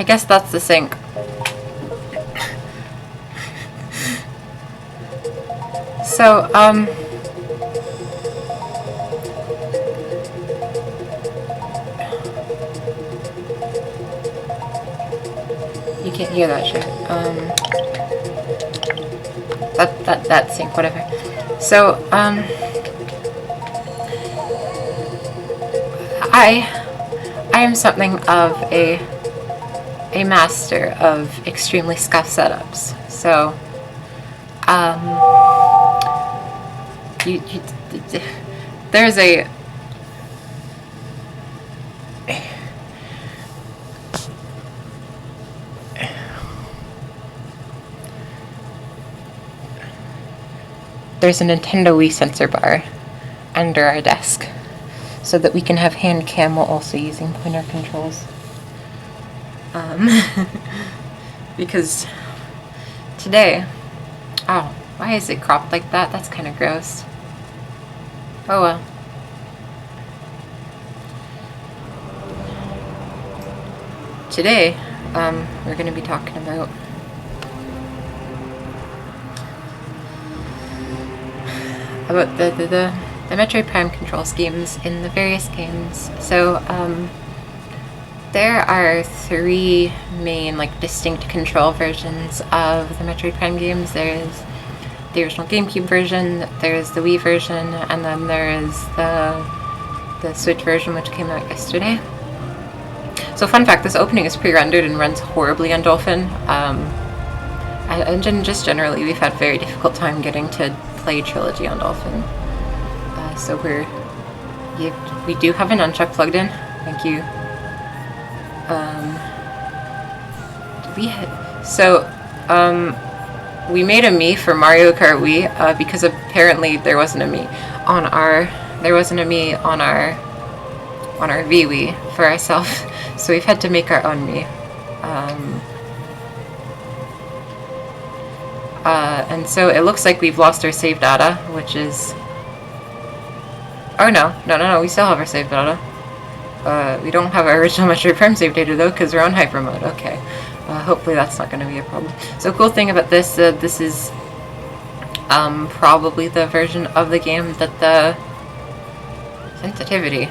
I guess that's the sync. So, you can't hear that shit. That sync, whatever. So, I am something of a master of extremely scuffed setups. So, there's a Nintendo Wii sensor bar under our desk so that we can have hand cam while also using pointer controls. Because today, oh, why is it cropped like that? That's kind of gross. Oh well. Today, we're going to be talking about the Metroid Prime control schemes in the various games. So, there are 3 main, like, distinct control versions of the Metroid Prime games. There's the original GameCube version, there's the Wii version, and then there is the Switch version, which came out yesterday. So, fun fact, this opening is pre-rendered and runs horribly on Dolphin. And just generally, we've had a very difficult time getting to play Trilogy on Dolphin. So we do have a nunchuck plugged in. Thank you. We made a Mii for Mario Kart Wii because apparently there wasn't a Mii on our VWii for ourselves. So we've had to make our own Mii. And so it looks like we've lost our save data, which is... Oh no, we still have our save data. We don't have our original Metroid Prime save data though, because we're on hyper mode. Okay. Hopefully that's not going to be a problem. So cool thing about this, this is probably the version of the game that the sensitivity...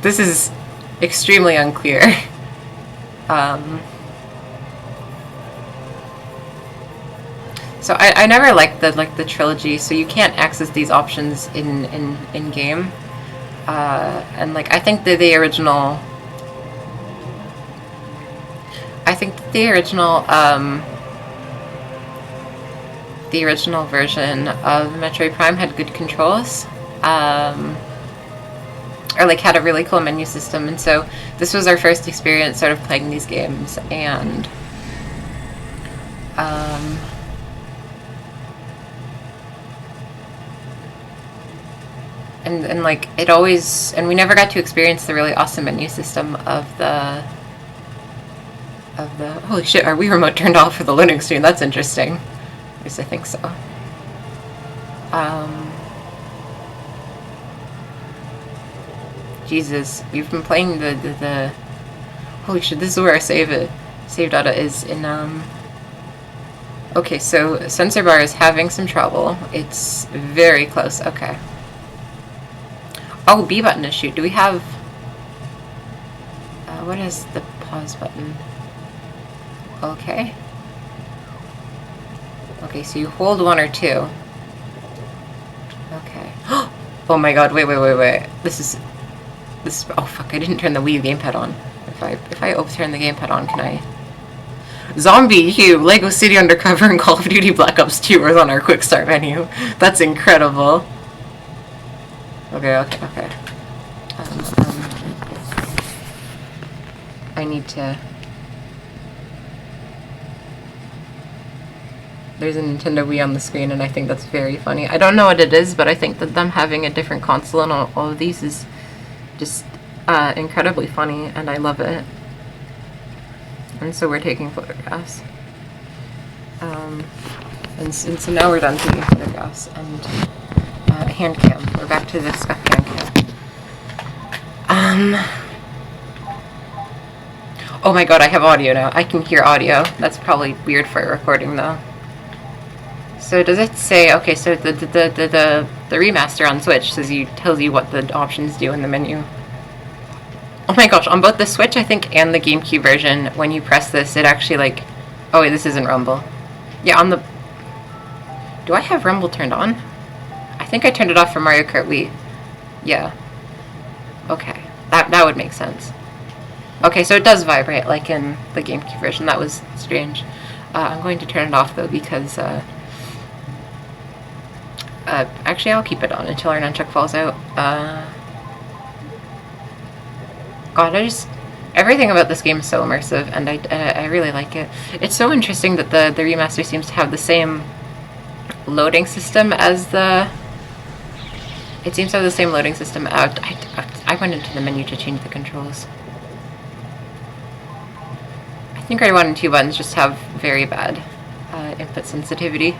This is extremely unclear. So I never liked the trilogy, so you can't access these options in game. And like I think the original version of Metroid Prime had good controls. Or like had a really cool menu system, and so this was our first experience sort of playing these games, and and like it always, and we never got to experience the really awesome menu system of the holy shit, our Wii remote turned off for the loading screen. That's interesting. At least I think so. Jesus, we've been playing the holy shit, this is where our save data is in okay, so sensor bar is having some trouble. It's very close. Okay. Oh, B button to shoot. Do we have what is the pause button? Okay. Okay, so you hold 1 or 2. Okay. Oh my god, wait. This is oh fuck, I didn't turn the Wii gamepad on. If I turn the gamepad on, can I? Zombie Hue, Lego City Undercover, and Call of Duty Black Ops 2 are on our quick start menu. That's incredible. Okay. I need to... There's a Nintendo Wii on the screen, and I think that's very funny. I don't know what it is, but I think that them having a different console on all of these is just incredibly funny, and I love it. And so we're taking photographs. And so now we're done taking photographs, and hand cam. We're back to the scuff hand cam. Oh my god, I have audio now. I can hear audio. That's probably weird for a recording though. So does it say, okay, so the remaster on Switch tells you what the options do in the menu. Oh my gosh, on both the Switch, I think, and the GameCube version, when you press this, it actually, like... Oh wait, this isn't Rumble. Yeah, on the... Do I have Rumble turned on? I think I turned it off for Mario Kart Wii. Yeah. Okay. That would make sense. Okay, so it does vibrate, like in the GameCube version. That was strange. I'm going to turn it off, though, because... actually, I'll keep it on until our nunchuck falls out. God, everything about this game is so immersive, and I really like it. It's so interesting that the remaster seems to have the same loading system as the... It seems to have the same loading system out. I went into the menu to change the controls. I think our 1 and 2 buttons just have very bad input sensitivity.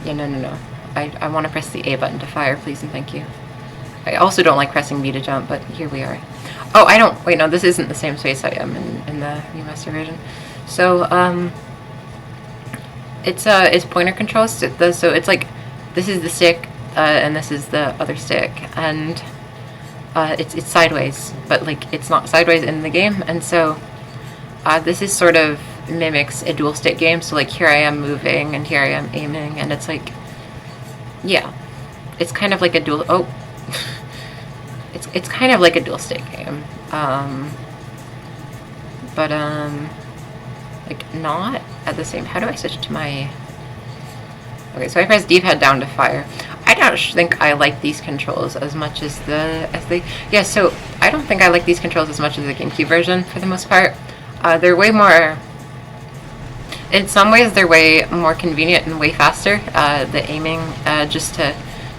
Yeah, no. I want to press the A button to fire, please and thank you. I also don't like pressing B to jump, but here we are. Oh, wait, no, this isn't the same space I am in the remaster version. So, it's pointer controls, so it's like, this is the stick, and this is the other stick, and it's sideways, but like, it's not sideways in the game, and so, this is sort of mimics a dual stick game, so like, here I am moving, and here I am aiming, and it's like, yeah, it's kind of like a dual, oh, it's kind of like a dual stick game, but like not at the same. How do I switch to my? Okay, so I press D-pad down to fire. I don't think I like these controls as much as yeah. So I don't think I like these controls as much as the GameCube version for the most part. They're way more. In some ways, they're way more convenient and way faster. The aiming, just to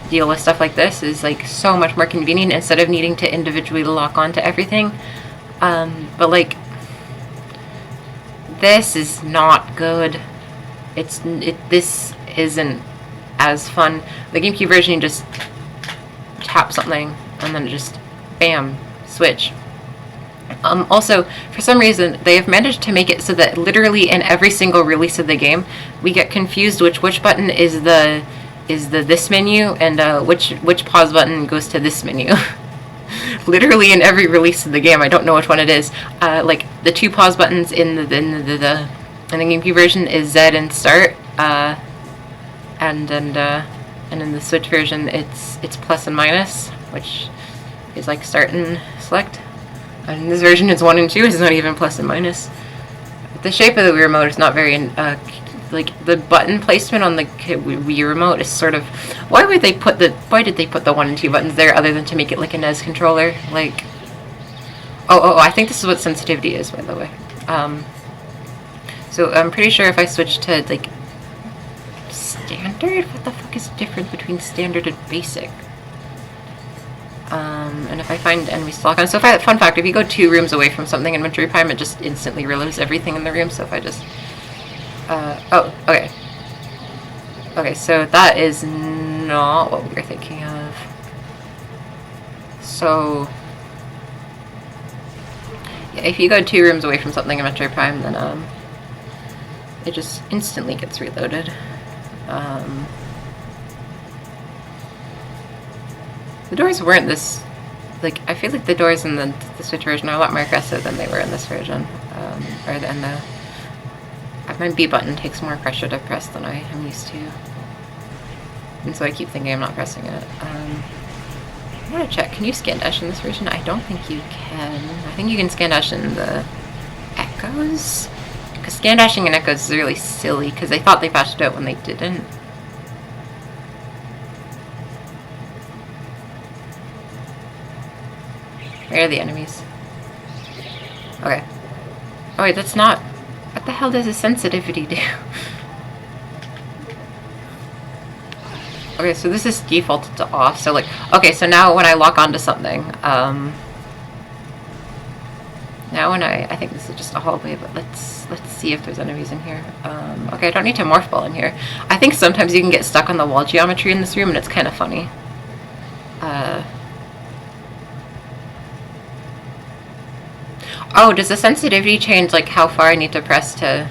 deal with stuff like this, is like so much more convenient instead of needing to individually lock onto everything. But like, this is not good. This isn't as fun. The GameCube version, you just tap something and then just bam, switch. Also, for some reason, they have managed to make it so that literally in every single release of the game, we get confused which button is the this menu, and which pause button goes to this menu. Literally in every release of the game, I don't know which one it is. Like the 2 pause buttons in the GameCube version is Z and start, and in the Switch version it's plus and minus, which is like start and select. And in this version, it's 1 and 2. It's not even plus and minus. The shape of the Wii remote is not very like the button placement on the Wii remote is sort of. Why did they put the 1 and 2 buttons there other than to make it like a NES controller? Like, oh, I think this is what sensitivity is, by the way. So I'm pretty sure if I switch to like standard, what the fuck is the difference between standard and basic? And if I find enemies to lock on, so fun fact, if you go 2 rooms away from something in Metroid Prime, it just instantly reloads everything in the room. So if I just, oh, okay. Okay, so that is not what we were thinking of. So, yeah, if you go 2 rooms away from something in Metroid Prime, then, it just instantly gets reloaded. The doors weren't this, like, I feel like the doors in the Switch version are a lot more aggressive than they were in this version. My B button takes more pressure to press than I am used to. And so I keep thinking I'm not pressing it. I want to check, can you scan dash in this version? I don't think you can. I think you can scan dash in the Echoes? Because scan dashing in Echoes is really silly, because they thought they patched it out when they didn't. Where are the enemies? Okay. Oh wait, that's not... What the hell does the sensitivity do? Okay, so this is defaulted to off, so like... Okay, so now when I lock onto something, now when I think this is just a hallway, but let's see if there's enemies in here. Okay, I don't need to morph ball in here. I think sometimes you can get stuck on the wall geometry in this room, and it's kind of funny. Oh, does the sensitivity change, like, how far I need to press to...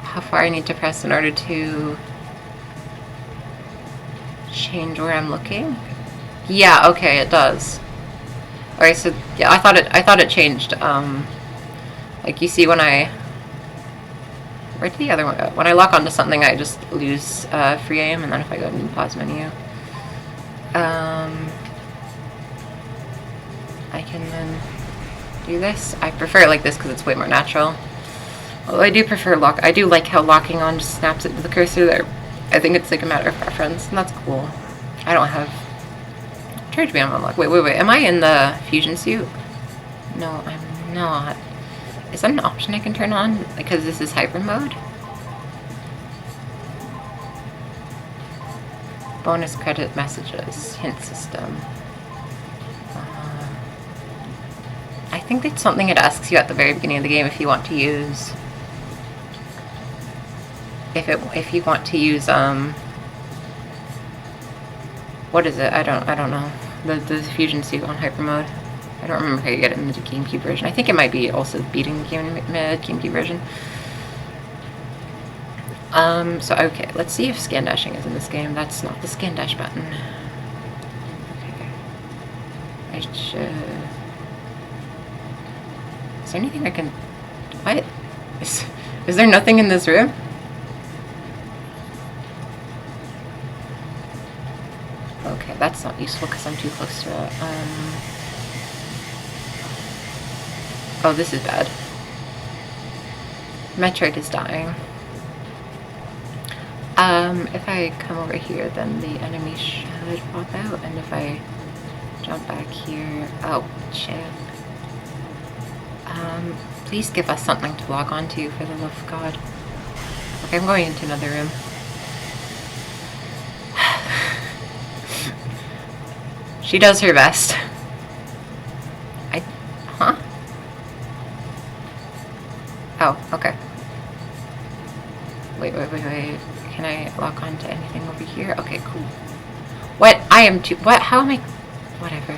how far I need to press in order to change where I'm looking? Yeah, okay, it does. Alright, so, yeah, I thought it changed. Like, you see when I... Where'd the other one go? When I lock onto something, I just lose free aim, and then if I go into the pause menu... I can then do this. I prefer it like this because it's way more natural. Although I do prefer I do like how locking on just snaps it to the cursor there. I think it's like a matter of preference, and that's cool. I don't have... Try to be on unlock. Wait. Am I in the fusion suit? No, I'm not. Is that an option I can turn on? Because this is hyper mode? Bonus credit messages. Hint system. I think that's something it asks you at the very beginning of the game if you want to use... If you want to use, what is it? I don't know. The fusion suit on hyper mode. I don't remember how you get it in the GameCube version. I think it might be also beating the GameCube version. So okay, let's see if scan dashing is in this game. That's not the scan dash button. Okay. I should... Is there anything I can... What? Is there nothing in this room? Okay, that's not useful because I'm too close to it. Oh, this is bad. Metroid is dying. If I come over here, then the enemy should pop out, and if I jump back here... Oh, shit. Please give us something to log on to, for the love of God. Okay, I'm going into another room. She does her best. Huh? Oh, okay. Wait. Can I lock on to anything over here? Okay, cool. What? I am too... What? How am I... Whatever.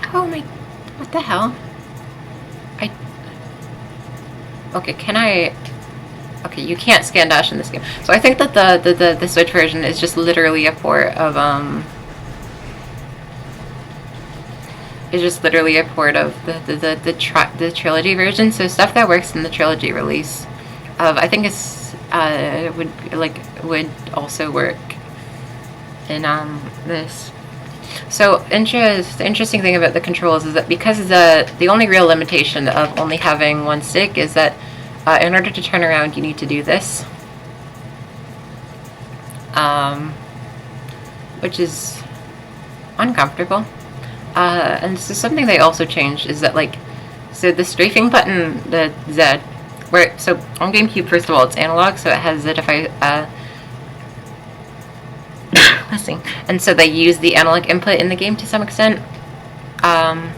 How am I... What the hell? Okay, can I... Okay, you can't scan dash in this game. So I think that the Switch version is just literally a port of, It's just literally a port of the trilogy version. So stuff that works in the trilogy release of, I think it's, would also work in, this. So the interesting thing about the controls is that because the only real limitation of only having one stick is that in order to turn around you need to do this, which is uncomfortable. And so something they also changed is that, like, so the strafing button, the Z, where, so on GameCube, first of all, it's analog, so it has Z if I, let's see, and so they use the analog input in the game to some extent. But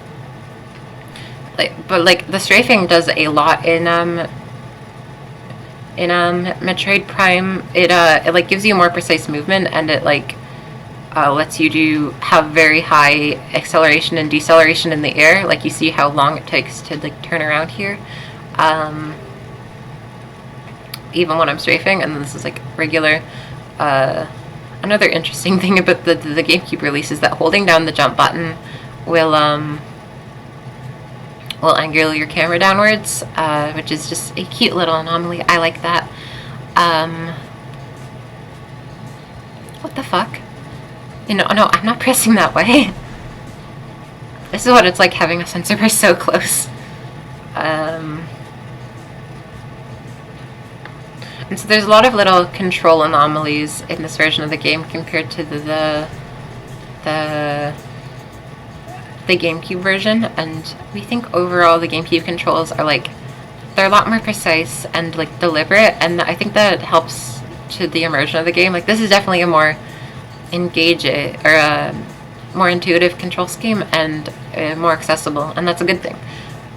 the strafing does a lot in Metroid Prime. It like gives you more precise movement, and it lets you have very high acceleration and deceleration in the air. Like, you see how long it takes to turn around here, even when I'm strafing, and then this is regular. Another interesting thing about the GameCube release is that holding down the jump button will angle your camera downwards, which is just a cute little anomaly. I like that. What the fuck? No, I'm not pressing that way. This is what it's like having a sensor press so close. And so there's a lot of little control anomalies in this version of the game compared to the GameCube version, and we think overall the GameCube controls are they're a lot more precise and deliberate, and I think that helps to the immersion of the game. This is definitely a more engaging or a more intuitive control scheme and more accessible, and that's a good thing.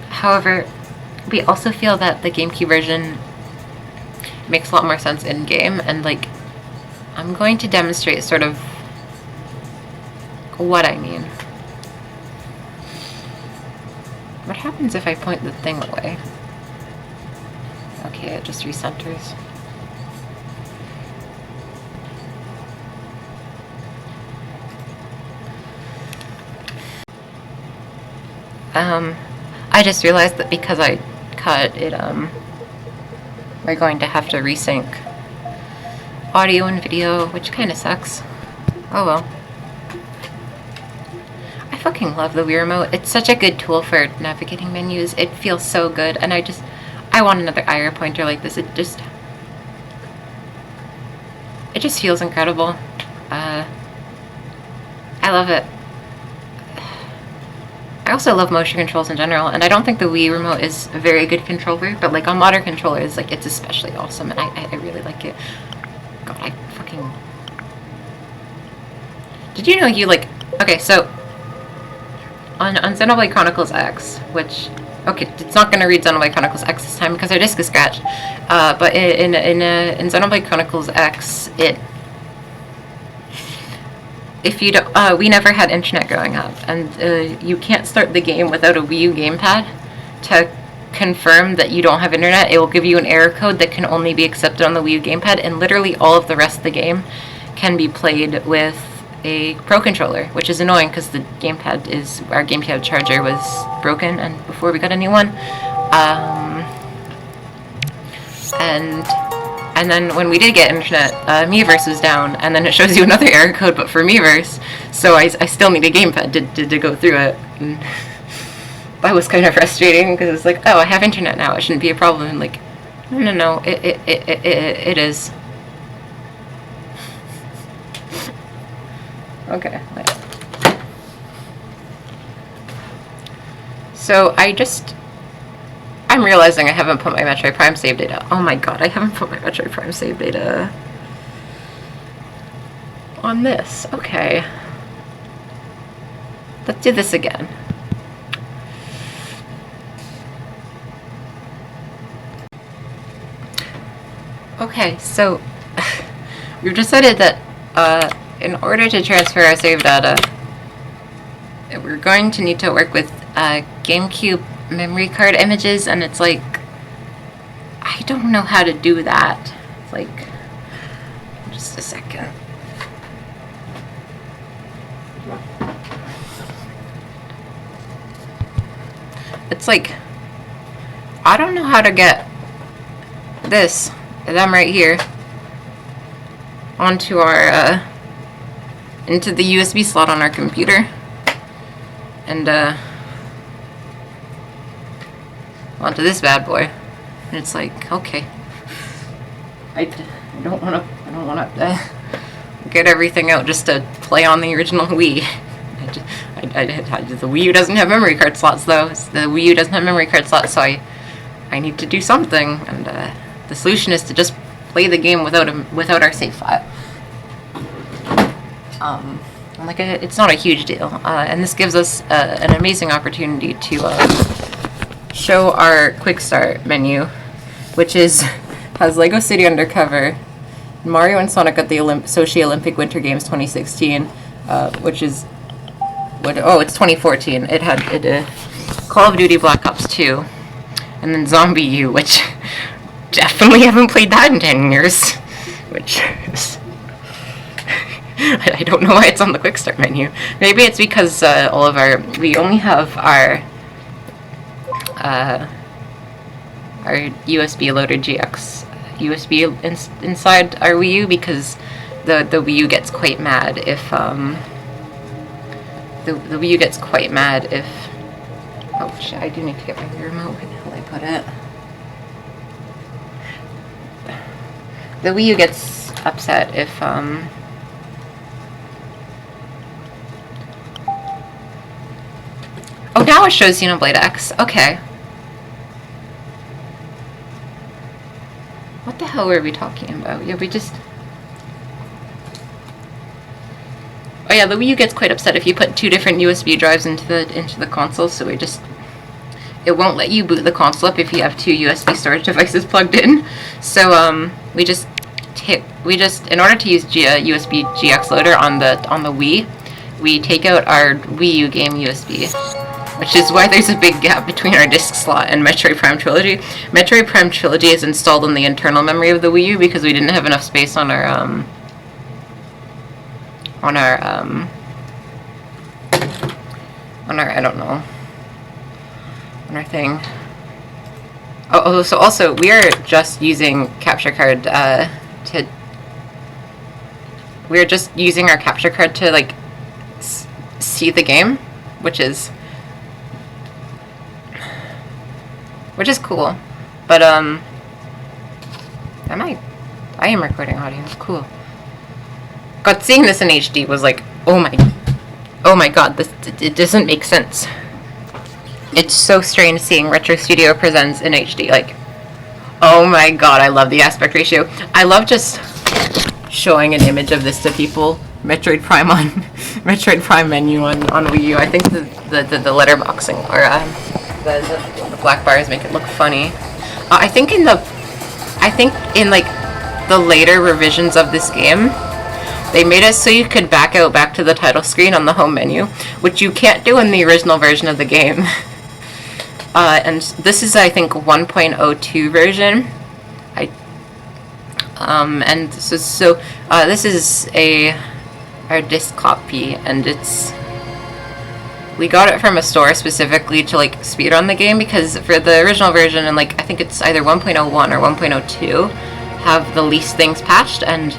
However, we also feel that the GameCube version makes a lot more sense in-game, and like, I'm going to demonstrate sort of what I mean. What happens if I point the thing away? Okay, it just recenters. I just realized that because I cut it, we're going to have to resync audio and video, which kind of sucks. Oh well. I fucking love the Wii Remote. It's such a good tool for navigating menus. It feels so good, and I want another IR pointer like this. It just feels incredible. I love it. I also love motion controls in general, and I don't think the Wii Remote is a very good controller, but like on modern controllers, like it's especially awesome, and I really like it. God, I fucking... Did you know you like... Okay, so on Xenoblade Chronicles X, which... Okay, it's not going to read Xenoblade Chronicles X this time because our disk is scratched. But in Xenoblade Chronicles X, if you don't, we never had internet growing up, and you can't start the game without a Wii U gamepad. To confirm that you don't have internet, it will give you an error code that can only be accepted on the Wii U gamepad, and literally all of the rest of the game can be played with a Pro controller, which is annoying because the gamepad our gamepad charger was broken, and before we got a new one, and then when we did get internet, Miiverse was down, and then it shows you another error code, but for Miiverse, so I still need a gamepad to go through it. And that was kind of frustrating because it's like, oh, I have internet now, it shouldn't be a problem. And like, no, it is. Okay. So I'm realizing I haven't put my Metroid Prime save data. Oh my god, I haven't put my Metroid Prime save data on this. Okay. Let's do this again. Okay, so we've decided that in order to transfer our save data, we're going to need to work with GameCube memory card images, and it's like, I don't know how to do that. It's like, just a second. It's like, I don't know how to get them right here onto our into the USB slot on our computer, and onto this bad boy. And it's like, okay, I don't want to get everything out just to play on the original Wii. The Wii U doesn't have memory card slots though. The Wii U doesn't have memory card slots, so I need to do something, and the solution is to just play the game without our save file. Like, it's not a huge deal, and this gives us an amazing opportunity to show our quick start menu, which has Lego City Undercover, Mario and Sonic at the Sochi Olympic Winter Games 2016, which is it's 2014. It had Call of Duty Black Ops 2, and then Zombie U, which definitely haven't played that in 10 years, which is, I don't know why it's on the quick start menu. Maybe it's because we only have our USB loader GX USB inside our Wii U, because the Wii U gets quite mad if the Wii U gets quite mad if, oh shit, I do need to get my remote. Where the hell did I put it? The Wii U gets upset if oh, now it shows Xenoblade X. Okay. What the hell were we talking about? Yeah, oh yeah, the Wii U gets quite upset if you put two different USB drives into the console, so we just it won't let you boot the console up if you have 2 USB storage devices plugged in. So we just in order to use USB GX loader on the Wii, we take out our Wii U game USB, which is why there's a big gap between our disc slot and Metroid Prime Trilogy. Metroid Prime Trilogy is installed in the internal memory of the Wii U because we didn't have enough space on our I don't know, on our thing. Oh, so also we are just using capture card we're just using our capture card to like see the game, which is cool. But I am recording audio. Cool. God, seeing this in HD was like, oh my god, it doesn't make sense. It's so strange seeing Retro Studio Presents in HD. Like, oh my god, I love the aspect ratio. I love just showing an image of this to people. Metroid Prime menu on Wii U. I think the letterboxing or the black bars make it look funny. I think in like the later revisions of this game, they made it so you could back to the title screen on the home menu, which you can't do in the original version of the game. And this is, I think, 1.02 version. And so this is our disc copy, and we got it from a store specifically to like speedrun the game, because for the original version, and like I think it's either 1.01 or 1.02, have the least things patched, and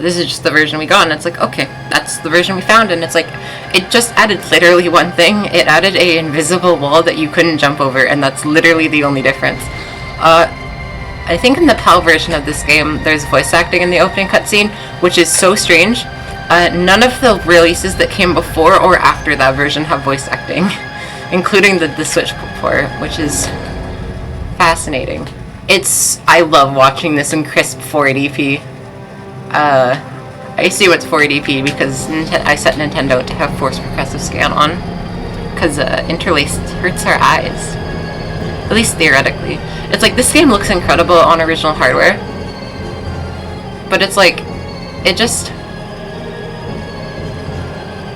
this is just the version we got, and it's like, okay, that's the version we found, and it's like, it just added literally one thing. It added a invisible wall that you couldn't jump over, and that's literally the only difference. I think in the PAL version of this game, there's voice acting in the opening cutscene, which is so strange. None of the releases that came before or after that version have voice acting, including the Switch port, which is fascinating. I love watching this in crisp 480p. I assume it's 480p because I set Nintendo to have forced progressive scan on, because interlaced hurts our eyes. At least theoretically. It's like, this game looks incredible on original hardware, but it's like,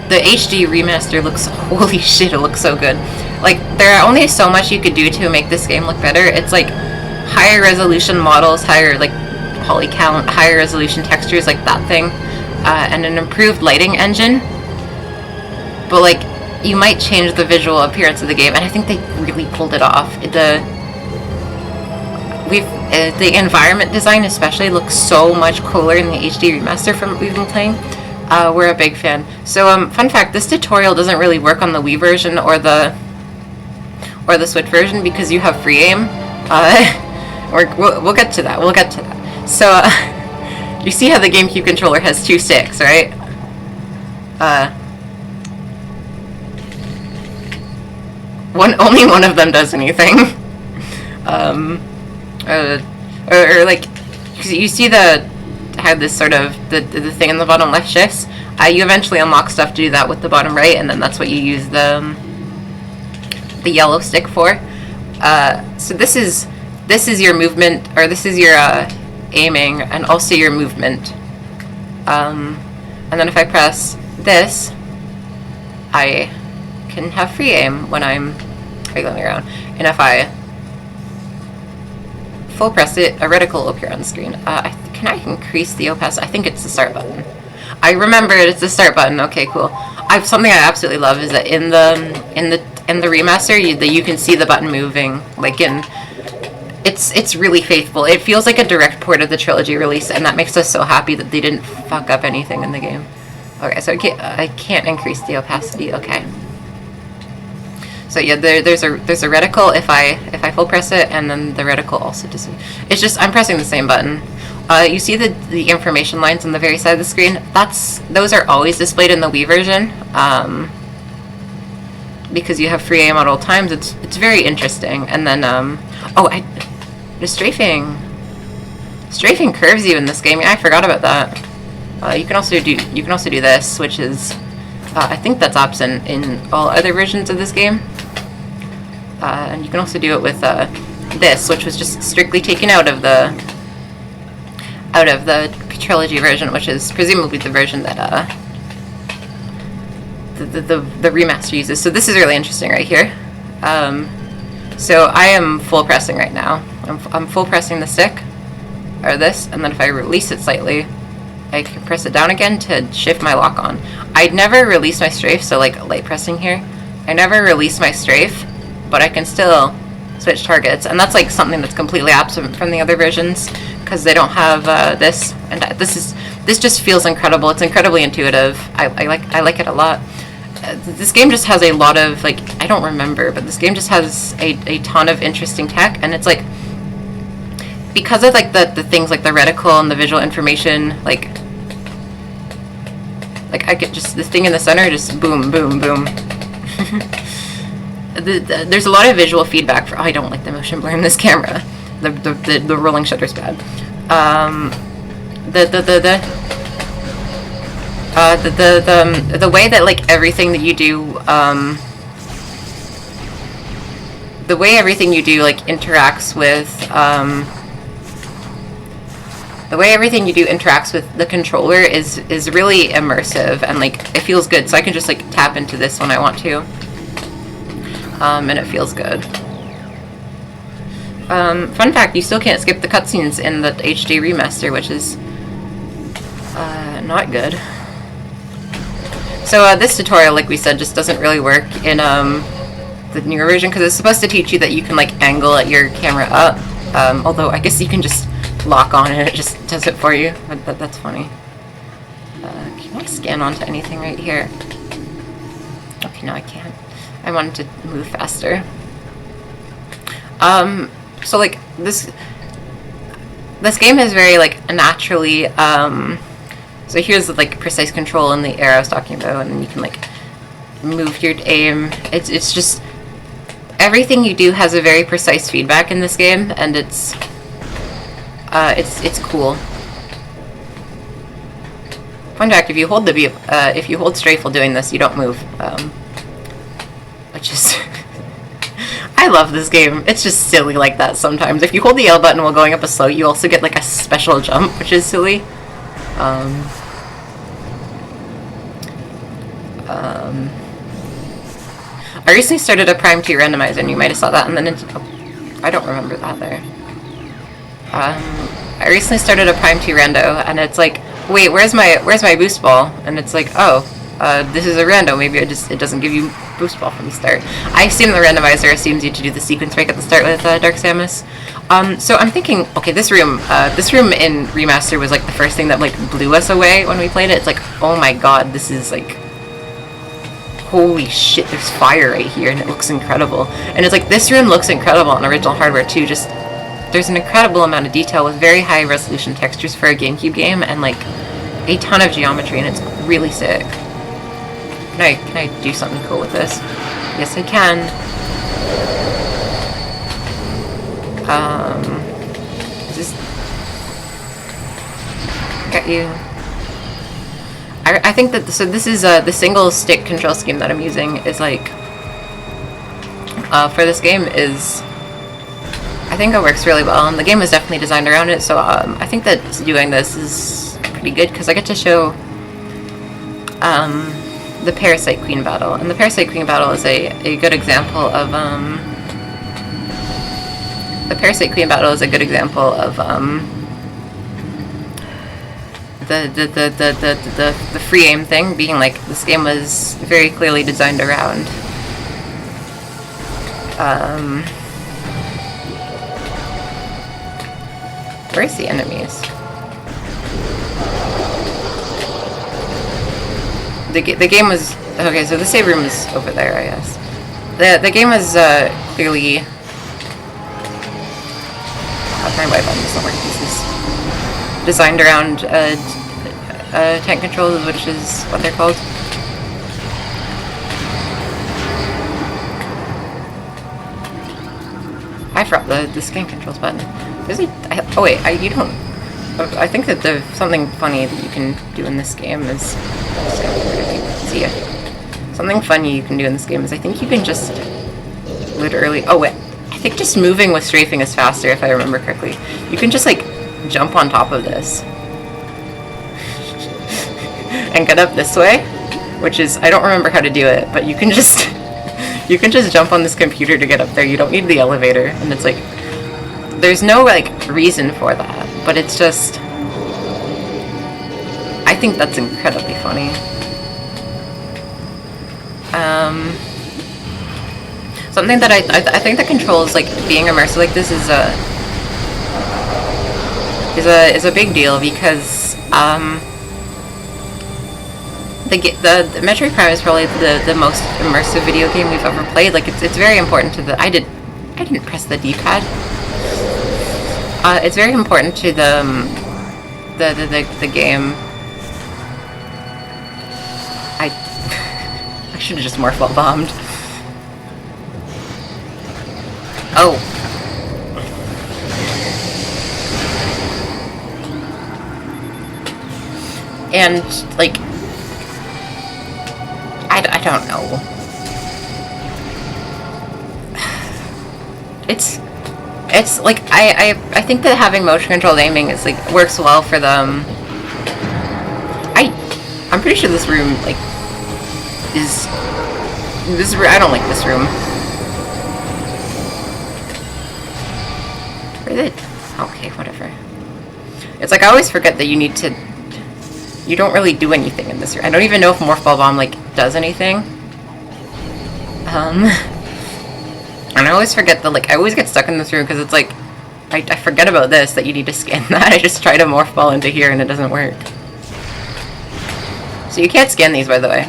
the HD remaster looks, holy shit, it looks so good. Like, there are only so much you could do to make this game look better. It's like, higher resolution models, higher, like, poly count, higher resolution textures, like that thing, and an improved lighting engine. But, like, you might change the visual appearance of the game, and I think they really pulled it off. The environment design especially looks so much cooler in the HD remaster from what we've been playing. We're a big fan. So, fun fact, this tutorial doesn't really work on the Wii version or the Switch version because you have free aim. We'll get to that. We'll get to that. So, you see how the GameCube controller has 2 sticks, right? Only one of them does anything. Or like, you see how this sort of, the thing in the bottom left shifts? You eventually unlock stuff to do that with the bottom right, and then that's what you use the yellow stick for. So this is your movement, or this is your aiming, and also your movement. And then if I press this, I can have free aim when I'm wiggling around. And if I full press it, a reticle will appear on the screen. Can I increase the opacity? I think it's the start button. I remember it's the start button. Okay, cool. Something I absolutely love is that in the remaster, you can see the button moving. Like it's really faithful. It feels like a direct port of the trilogy release, and that makes us so happy that they didn't fuck up anything in the game. Okay, so I can't increase the opacity. Okay. So yeah, there's a reticle if I full press it, and then the reticle also disappears. It's just, I'm pressing the same button. You see the information lines on the very side of the screen? Those are always displayed in the Wii version. Because you have free aim at all times. It's very interesting. And then the strafing curves you in this game. Yeah, I forgot about that. You can also do this, which is I think that's absent in all other versions of this game. And you can also do it with this, which was just strictly taken out of the trilogy version, which is presumably the version that the remaster uses. So this is really interesting right here. So I am full pressing right now. I'm full pressing the stick, or this, and then if I release it slightly, I can press it down again to shift my lock on. I'd never release my strafe, so like light pressing here, I never release my strafe, but I can still switch targets, and that's like something that's completely absent from the other versions, because they don't have this, and this just feels incredible. It's incredibly intuitive. I like it a lot. This game just has a lot of, like, I don't remember, but this game just has a ton of interesting tech, and it's like, because of like the things like the reticle and the visual information, like I get just this thing in the center, just boom, boom, boom. There's a lot of visual feedback for, oh, I don't like the motion blur in this camera. The rolling shutter's bad. The way that like everything that you do, the way everything you do like interacts with, the way everything you do interacts with the controller is really immersive, and like it feels good. So I can just like tap into this when I want to, and it feels good. Fun fact: you still can't skip the cutscenes in the HD remaster, which is not good. So this tutorial, like we said, just doesn't really work in the newer version, because it's supposed to teach you that you can like angle your camera up. Although I guess you can just lock on and it just does it for you. But that's funny. Can I scan onto anything right here? Okay, no, I can't. I wanted to move faster. So like this game is very like naturally. So here's the like precise control and the arrow I was talking about, and you can like move your aim. It's just everything you do has a very precise feedback in this game, and it's cool. Fun fact: if you hold strafe while doing this, you don't move, which is I love this game. It's just silly like that sometimes. If you hold the L button while going up a slope, you also get like a special jump, which is silly. I recently started a Prime 2 randomizer, and you might have saw that, and then I don't remember that there. I recently started a Prime 2 rando, and it's like, wait, where's my boost ball? And it's like, oh, this is a rando. Maybe it doesn't give you boost ball from the start. I assume the randomizer assumes you to do the sequence break at the start with Dark Samus. So I'm thinking, okay, this room in remaster was like the first thing that like blew us away when we played it. It's like, oh my god, this is like, holy shit, there's fire right here, and it looks incredible. And it's like, this room looks incredible on original hardware too. Just there's an incredible amount of detail with very high resolution textures for a GameCube game, and like a ton of geometry, and it's really sick. Can I do something cool with this? Yes, I can. Just got you. I think that so this is the single stick control scheme that I'm using is like for this game is, I think it works really well, and the game is definitely designed around it. So I think that doing this is pretty good, because I get to show the Parasite Queen battle, and the Parasite Queen battle is a good example of the free aim thing, being like this game was very clearly designed around where's the enemies? The game was okay. So the save room is over there, I guess. The game was clearly. My Y button doesn't work. This is designed around tank controls, which is what they're called. I forgot the scan controls button. Is it? Oh wait, you don't. I think that there's something funny that you can do in this game is. See ya. Something funny you can do in this game is I think you can just covered early. Oh wait, I think just moving with strafing is faster if I remember correctly. You can just like jump on top of this and get up this way, which is, I don't remember how to do it, but you can just jump on this computer to get up there. You don't need the elevator, and it's like, there's no like reason for that, but it's just, I think that's incredibly funny. Something that I think the controls, like being immersive like this is a big deal, because the Metroid Prime is probably the most immersive video game we've ever played. Like it's very important to the, I didn't press the D-pad. It's very important to the game. I should have just morph bombed. Oh. And like, I don't know. It's like I think that having motion controlled aiming is like works well for them. I'm pretty sure this room like I don't like this room. Okay, whatever. It's like I always forget that you don't really do anything in this room. I don't even know if Morph Ball Bomb like does anything. And I always forget that, like, I always get stuck in this room because it's like I forget about this, that you need to scan that. I just try to Morph Ball into here and it doesn't work. So you can't scan these, by the way,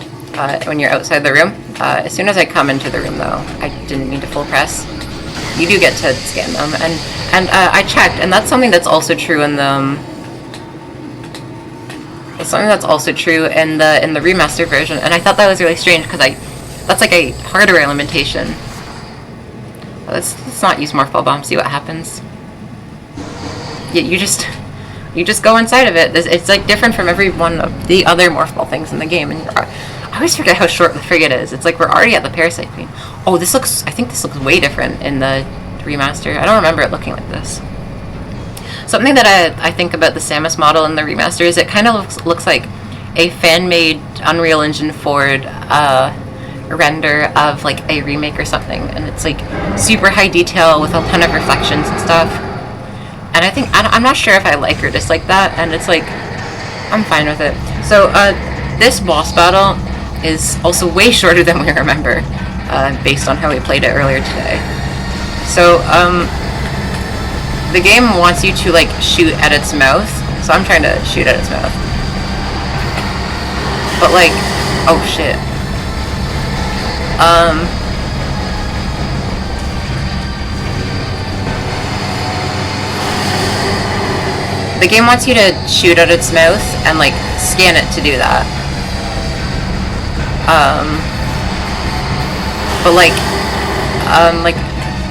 when you're outside the room. As soon as I come into the room, though, I didn't need to full press. You do get to scan them, and I checked, and that's something that's also true in the. It's something that's also true in the remastered version, and I thought that was really strange because that's like a hardware limitation. Let's not use Morph Ball Bomb. See what happens. Yeah, you just go inside of it. It's like different from every one of the other Morph Ball things in the game, and I always forget how short the frigate is. It's like we're already at the Parasite Queen. Oh, I think this looks way different in the remaster. I don't remember it looking like this. Something that I think about the Samus model in the remaster is it kind of looks like a fan-made Unreal Engine 4 render of like a remake or something, and it's like super high detail with a ton of reflections and stuff. And I think I'm not sure if I like or dislike that, and it's like I'm fine with it. So this boss battle is also way shorter than we remember, based on how we played it earlier today. So the game wants you to like shoot at its mouth, so I'm trying to shoot at its mouth. But like, oh shit. The game wants you to shoot at its mouth and like scan it to do that. But like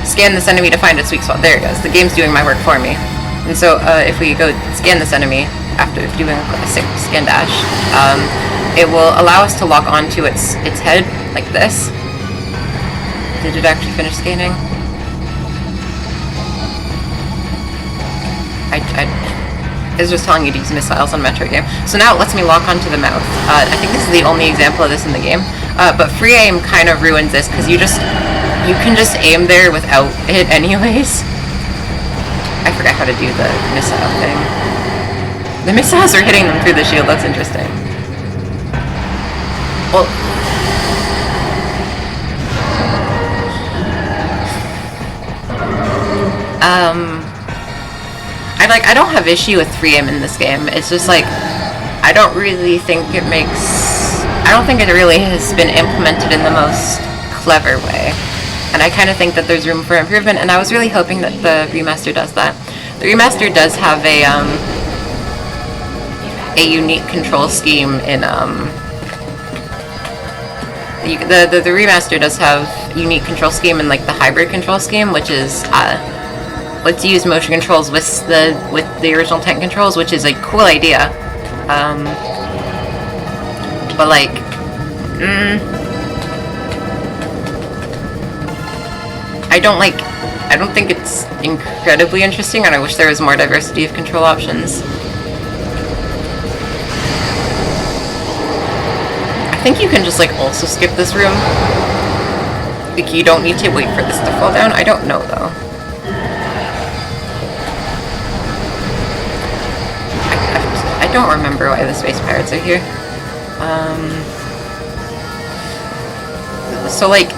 scan this enemy to find its weak spot. There it goes. The game's doing my work for me. And so if we go scan this enemy after doing a scan dash, it will allow us to lock onto its head like this. Did it actually finish scanning? It's just telling you to use missiles on Metroid game. So now it lets me lock onto the mouth. I think this is the only example of this in the game. But free aim kind of ruins this because you can just aim there without it anyways. I forgot how to do the missile thing. The missiles are hitting them through the shield. That's interesting. Well, I don't have issue with free aim in this game. It's just like I don't think it really has been implemented in the most clever way. And I kind of think that there's room for improvement, and I was really hoping that the remaster does that. The remaster does have a unique control scheme in the remaster does have unique control scheme in like the hybrid control scheme, which is let's use motion controls with the original tank controls, which is a cool idea. But like I don't think it's incredibly interesting, and I wish there was more diversity of control options. I think you can just like also skip this room. Like you don't need to wait for this to fall down. I don't know though. I don't remember why the space pirates are here. So like,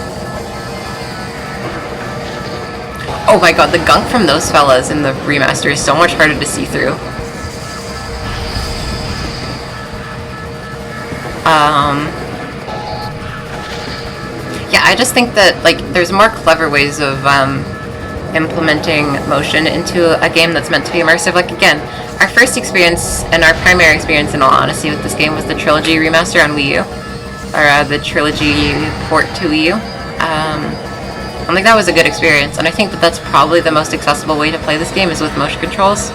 oh my god, the gunk from those fellas in the remaster is so much harder to see through. Yeah, I just think that like there's more clever ways of implementing motion into a game that's meant to be immersive. Like again, our first experience and our primary experience, in all honesty, with this game was the Trilogy remaster on Wii U, or the Trilogy port to Wii U. I think that was a good experience, and I think that that's probably the most accessible way to play this game is with motion controls.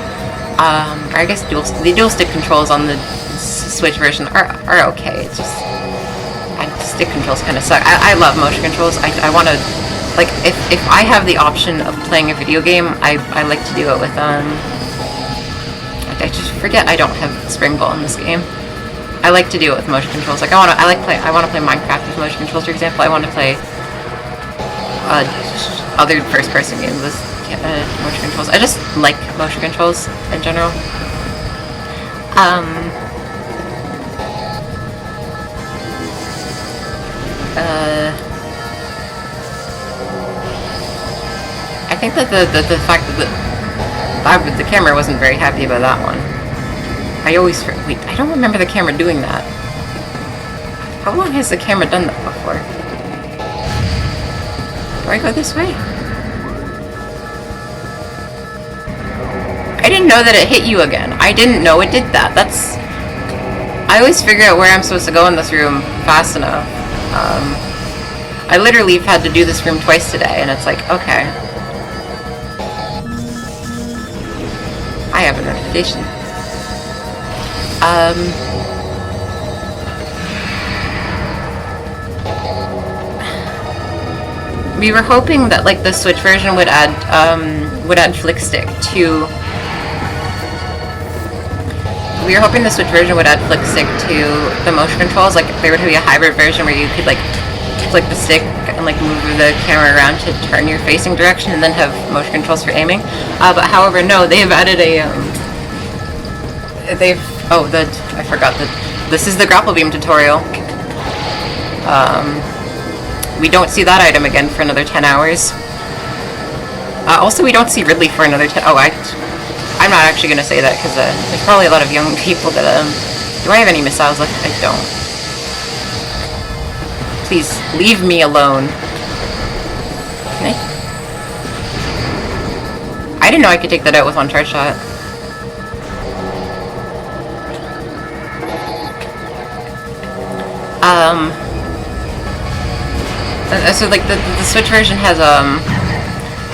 Or I guess the dual stick controls on the Switch version are okay. It's just stick controls kind of suck. I love motion controls. I want to, like, if I have the option of playing a video game, I like to do it with I just forget I don't have Spring Ball in this game. I like to do it with motion controls. Like I want to play Minecraft with motion controls, for example. I want to play other first-person games with motion controls. I just like motion controls in general. I think that the fact that the camera wasn't very happy about that one. Wait, I don't remember the camera doing that. How long has the camera done that before? Do I go this way? I didn't know that it hit you again. I didn't know it did that. I always figure out where I'm supposed to go in this room fast enough. I literally have had to do this room twice today, and it's like, okay. I have a notification. We were hoping that like the Switch version would add flick stick to. We were hoping the Switch version would add flick stick to the motion controls. Like there would be a hybrid version where you could like flick the stick and like move the camera around to turn your facing direction, and then have motion controls for aiming. But however, no, they've added a I forgot that this is the grapple beam tutorial. We don't see that item again for another 10 hours. Also, we don't see Ridley for another 10. I'm not actually going to say that because there's probably a lot of young people that do I have any missiles left? I don't. Please leave me alone. Can I didn't know I could take that out with one charge shot. So like the Switch version has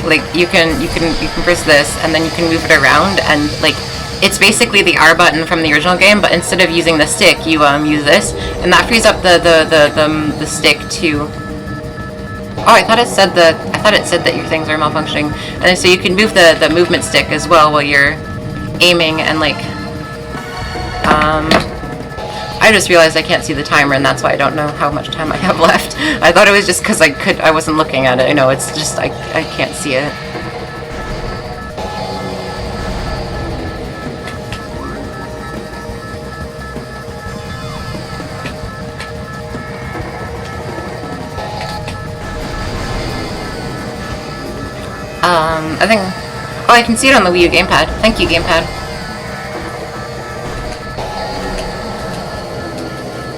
like you can press this and then you can move it around, and like it's basically the R button from the original game, but instead of using the stick, you use this, and that frees up the stick to. Oh, I thought it said that your things are malfunctioning, and then so you can move the movement stick as well while you're aiming, and like I just realized I can't see the timer, and that's why I don't know how much time I have left. I thought it was just because I wasn't looking at it. I know, it's just I can't see it. I think. Oh, I can see it on the Wii U gamepad. Thank you, gamepad.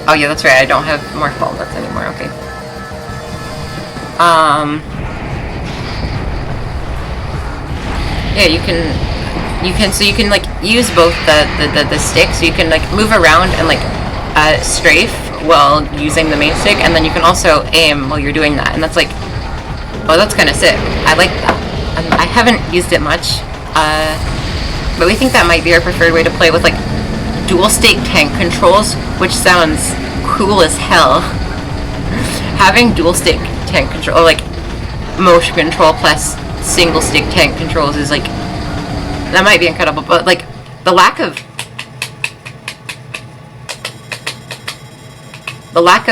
Oh yeah, that's right. I don't have more fall nuts anymore. Okay. Yeah, you can like use both the stick, so you can like move around and like strafe while using the main stick, and then you can also aim while you're doing that, and that's like, oh, that's kind of sick. I like that. I haven't used it much, but we think that might be our preferred way to play with like dual stick tank controls, which sounds cool as hell. Having dual stick tank control, like motion control plus single stick tank controls is like, that might be incredible, but like the lack of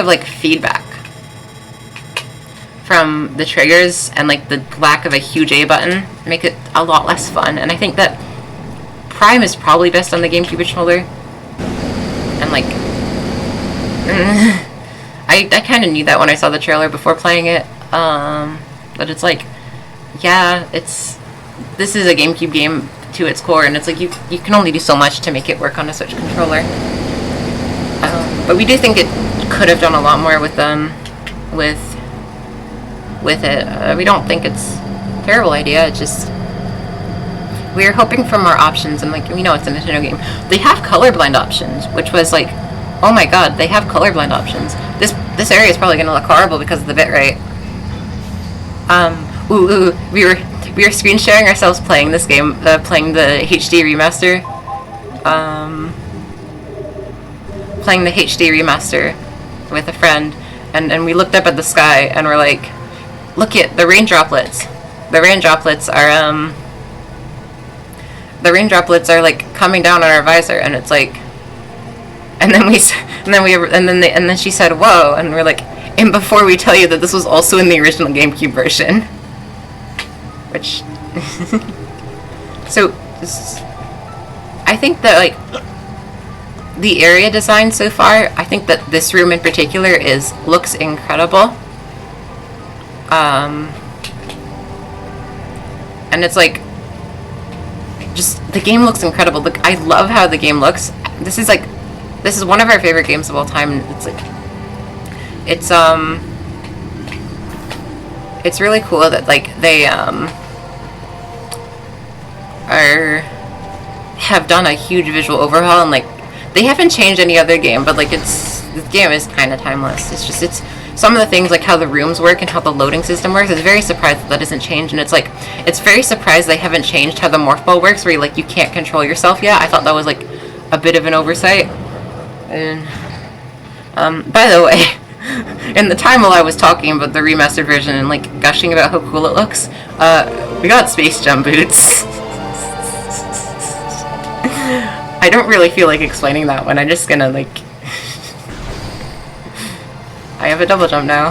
like feedback from the triggers and like the lack of a huge A button make it a lot less fun. And I think that Prime is probably best on the GameCube controller. And like, I kind of knew that when I saw the trailer before playing it. But it's like, yeah, this is a GameCube game to its core, and it's like you can only do so much to make it work on a Switch controller. But we do think it could have done a lot more with it. We don't think it's a terrible idea. It's just we're hoping for more options, and like, we know it's a Nintendo game. They have colorblind options, which was like, oh my god, they have colorblind options. This area is probably gonna look horrible because of the bitrate. We were screen sharing ourselves playing this game, playing the HD remaster. Playing the HD remaster with a friend, and we looked up at the sky and we're like, look at the rain droplets. The rain droplets are like coming down on our visor, and it's like, and then she said, whoa, and we're like, and before we tell you that this was also in the original GameCube version. Which so I think that like the area design so far, I think that this room in particular looks incredible. And it's like, just the game looks incredible. Look, I love how the game looks. This is one of our favorite games of all time. It's like, it's really cool that like they have done a huge visual overhaul, and like they haven't changed any other game, but like this game is kind of timeless. It's some of the things, like how the rooms work and how the loading system works, is very surprised that isn't changed. And it's like, it's very surprised they haven't changed how the morph ball works, where you can't control yourself yet. I thought that was like a bit of an oversight. And by the way, in the time while I was talking about the remastered version and like gushing about how cool it looks, we got Space Jump boots. I don't really feel like explaining that one. I'm just gonna like, I have a double jump now.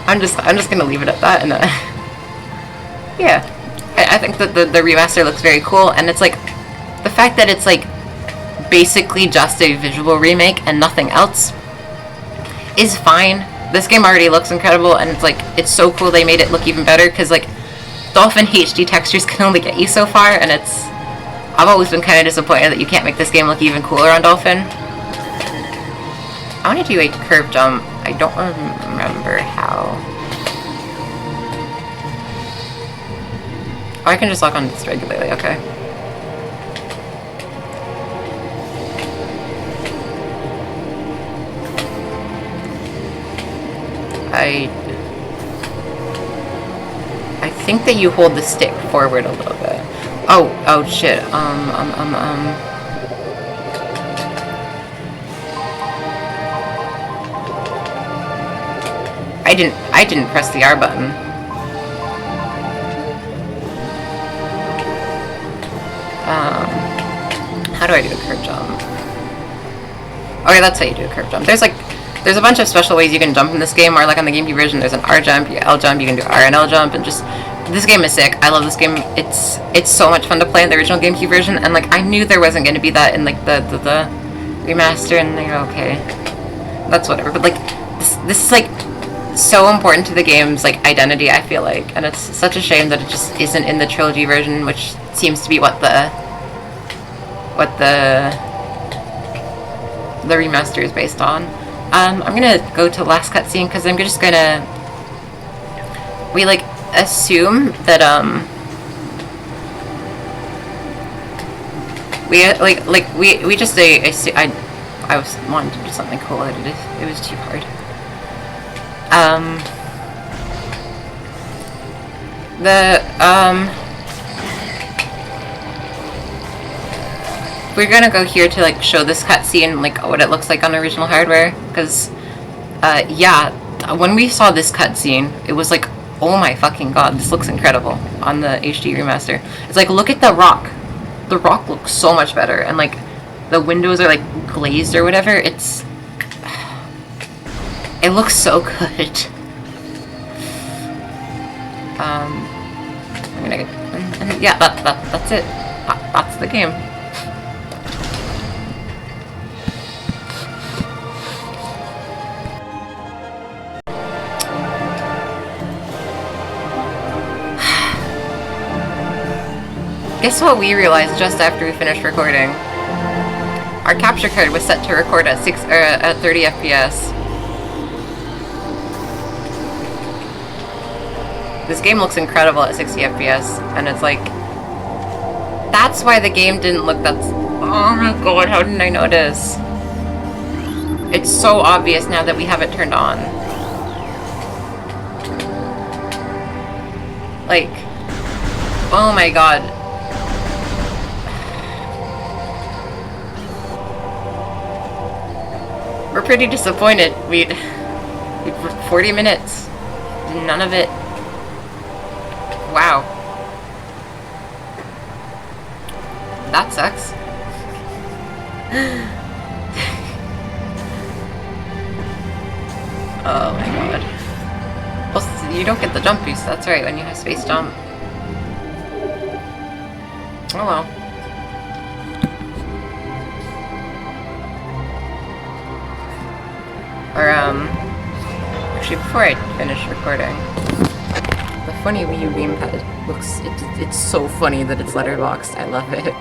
I'm just gonna leave it at that, and yeah, I think that the remaster looks very cool, and it's like the fact that it's like basically just a visual remake and nothing else is fine. This game already looks incredible, and it's like, it's so cool they made it look even better, because like Dolphin HD textures can only get you so far, and I've always been kind of disappointed that you can't make this game look even cooler on Dolphin. I want to do a curve jump. I don't remember how. Oh, I can just lock on this regularly, okay. I think that you hold the stick forward a little bit. Oh shit. I didn't press the R button. How do I do a curve jump? Okay, that's how you do a curve jump. There's a bunch of special ways you can jump in this game, or like on the GameCube version, there's an R jump, L jump, you can do R and L jump, and just, this game is sick. I love this game. It's so much fun to play in the original GameCube version, and like I knew there wasn't going to be that in like the remaster, and they're okay, that's whatever. But like this is like so important to the game's like identity, I feel like, and it's such a shame that it just isn't in the trilogy version, which seems to be what the remaster is based on. I'm gonna go to the last cutscene because I'm just gonna, we like assume that we just I was wanting to do something cool, and it was too hard. we're gonna go here to like show this cutscene, like what it looks like on original hardware, because yeah, when we saw this cutscene, it was like, oh my fucking god, this looks incredible on the HD remaster. It's like, look at the rock. The rock looks so much better, and like the windows are like glazed or whatever. It looks so good. I'm gonna get, and yeah, that's it. That's the game. Guess what we realized just after we finished recording? Our capture card was set to record at 30 FPS. This game looks incredible at 60 FPS, and it's like, that's why the game didn't look that. Oh my god, how didn't I notice? It's so obvious now that we have it turned on. Like, oh my god. We're pretty disappointed. We 40 minutes. None of it. Wow. That sucks. Oh my god. Well, you don't get the jump boost, that's right, when you have space jump. Oh well. Or, actually, before I finish recording, the funny Wii U gamepad looks, it's so funny that it's letterboxed. I love it.